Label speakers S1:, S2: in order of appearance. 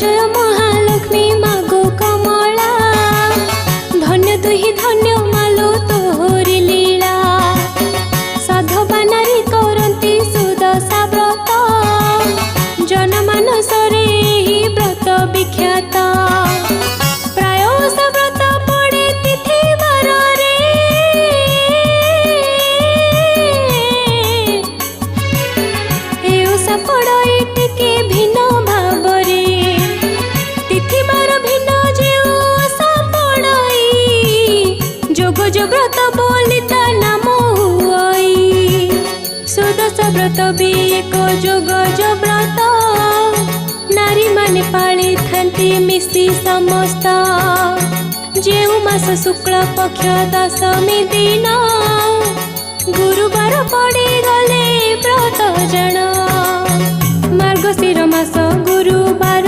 S1: जय महालक्ष्मी मागो कमला धन्य तुहि धन्य मालो तोहरी लीला साधवा नारी करती सुदशा व्रत जनमानसरे ही व्रत विख्यात प्राय सा व्रत पड़े तिथि बारे एसा पड़े टिके भिन्न भावरे तिथि बार भिन्न जेउ आशा पड़ई जोग जो व्रत बोली ता नाम हुई सुदशा व्रत भी एक जोग जो व्रत नारी माने पाली थांती मिसी समस्त जेउ मास शुक्ल पक्ष दशमी दिन गुरुवार पड़ी गले व्रत जन मार्गशीर मास गुरुवार